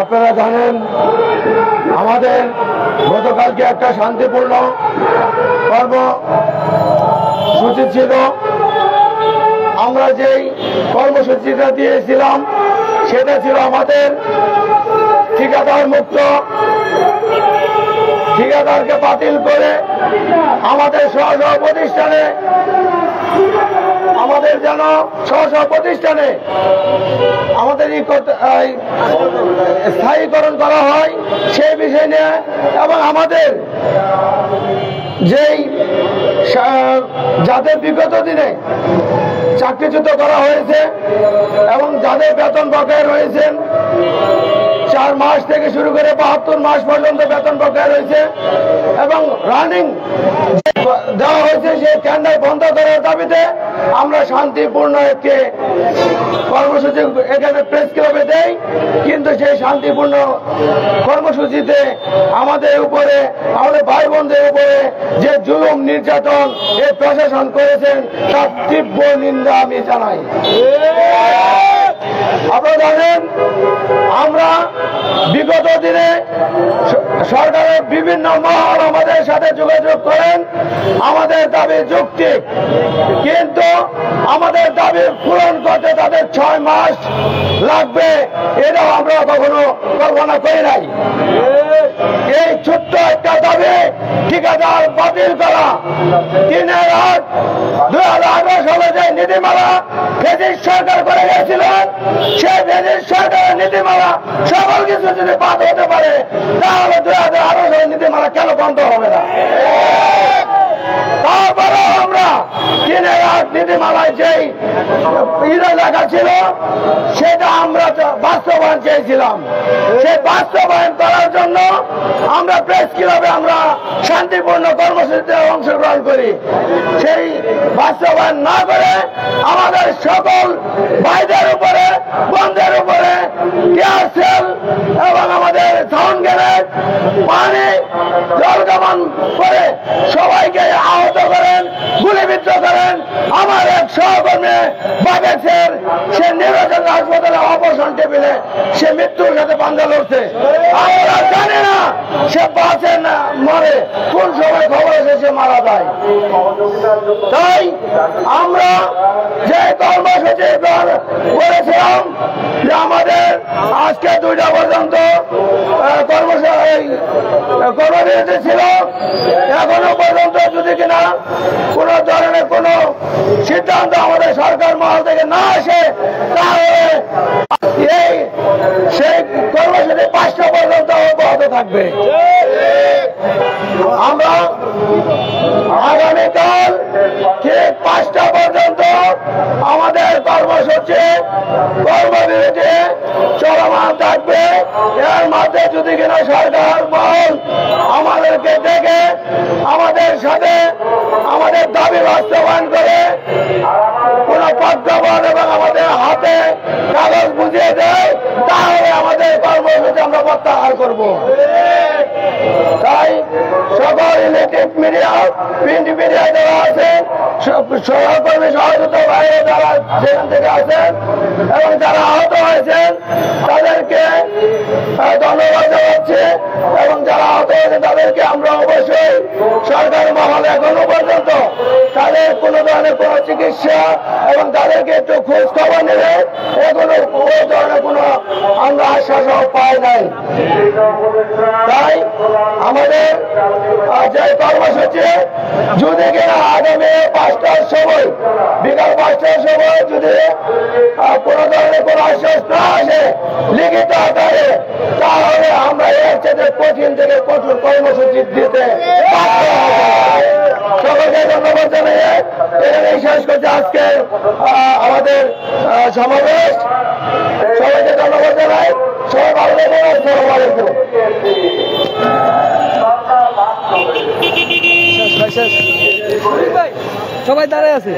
আপনারা জানেন আমাদের গতকালকে একটা শান্তিপূর্ণ কর্মসূচি ছিল। আমরা যেই কর্মসূচিটা দিয়েছিলাম সেটা ছিল আমাদের ঠিকাদার মুক্ত, ঠিকাদারকে বাতিল করে আমাদের স্ব প্রতিষ্ঠানে আমাদের যেন স্ব প্রতিষ্ঠানে আমাদের স্থায়ীকরণ করা হয় সেই বিষয় নিয়ে, এবং আমাদের যেই যাদের বিগত দিনে চাকরিচ্যুত করা হয়েছে এবং যাদের বেতন বকেয়া রয়েছেন 4 মাস থেকে শুরু করে 72 মাস পর্যন্ত বেতন বকেয়া রয়েছে এবং রানিং দেওয়া হয়েছে সেই টেন্ডার বন্ধ করার দাবিতে আমরা শান্তিপূর্ণ একটি কর্মসূচি এখানে প্রেস ক্লাবে দেই। কিন্তু সেই শান্তিপূর্ণ কর্মসূচিতে আমাদের উপরে, আমাদের ভাই বোনদের উপরে যে জুলুম নির্যাতন এই প্রশাসন করেছেন তার তীব্র নিন্দা আমি জানাই। আপনারা জানেন আমরা বিগত দিনে সরকারের বিভিন্ন মহল আমাদের সাথে যোগাযোগ করেন, আমাদের দাবি যৌক্তিক, কিন্তু আমাদের দাবি পূরণ করতে তাদের 6 মাস লাগবে এটাও আমরা কখনো কল্পনা করি নাই। এই ছোট্ট একটা দাবি ঠিকাদার বাতিল করা, 3/8/2018 সালে যে নীতিমালা ফ্যাসিস্ট সরকার করে গিয়েছিলেন সেই ফ্যাসিস্ট সরকারের নীতিমালা সকল কিছু যদি বাদ হতে পারে তাহলে 2018 সালের নীতিমালা কেন বন্ধ হবে না? তারপরে আমরা 3/8 নীতিমালায় যেই লেখা ছিল সেটা আমরা বাস্তবায়ন চেয়েছিলাম। সেই বাস্তবায়ন করার জন্য আমরা প্রেস ক্লাবে আমরা শান্তিপূর্ণ কর্মসূচিতে অংশগ্রহণ করি। সেই বাস্তবায়ন না করে আমাদের সকল ভাইদের উপরে, বন্ধের উপরে টিয়ার সেল এবং আমাদের সাউন্ড গ্রেনেড, পানি, জল কামান করে সবাইকে আহত করেন, গুলিবিদ্ধ করেন। আমার এক সহকর্মী বাগেছের সে নির্বাচন হাসপাতালে অপারেশন টেবিলে সে মৃত্যুর সাথে পাঞ্জা লড়ছে। আমরা জানি না সে বাঁচে না মরে, কোন সময় খবর এসে সে মারা যায়। তাই আমরা যে কর্মসূচি করেছিলাম যে আমাদের আজকে 2টা পর্যন্ত কর্মবিরতি ছিল, এখনো পর্যন্ত যদি কিনা কোন ধরনের কোন সিদ্ধান্ত আমাদের সরকার মহল থেকে না আসে তাহলে সেই কর্মসূচি 5টা পর্যন্ত অব্যাহত থাকবে। আমরা আগামীকাল ঠিক 5টা পর্যন্ত আমাদের কর্মসূচি কর্মবিরতি চলমান থাকবে। এর মধ্যে যদি কিনা সরকার মহল আমাদেরকে দেখে আমাদের সাথে আমাদের দাবি বাস্তবায়ন করে কোন প্রজ্ঞাপন এবং আমাদের হাতে কাগজ বুঝিয়ে দেয় তাহলে আমাদের কর্মসূচি আমরা প্রত্যাহার করব। তাই সকল ইলেকট্রিক মিডিয়া, প্রিন্ট মিডিয়া যারা আছেন, সহকর্মী সহযোগিতা বাইরে যারা সেখান থেকে আছেন এবং যারা আহত হয়েছেন তাদেরকে ধন্যবাদ জানাচ্ছি, এবং যারা আহত হয়েছে তাদেরকে আমরা অবশ্যই সরকার মহল এখনো পর্যন্ত তাদের কোনো ধরনের কোনো চিকিৎসা এবং তাদেরকে একটু খোঁজ খবর নেবে এখনো ওই ধরনের কোনো আমরা আশ্বাসও পাই নাই। তাই আমাদের যে কর্মসূচি যদি কিনা আগামী 5টার সময়, বিকাল 5টার সময় যদি কোনো ধরনের কোনো আশ্বাস না আসে লিখিত আকারে তাহলে আমরা এর চেয়ে কঠিন থেকে কঠোর কর্মসূচি দিতে বাধ্য হব। সকলকে ধন্যবাদ জানিয়ে এখানে শেষ করছে আজকে আমাদের সমাবেশ। সবাইকে ধন্যবাদ জানাই। সবাই ভালো থাকবেন। আসসালামু আলাইকুম। সবাই দাঁড়ায় আছে।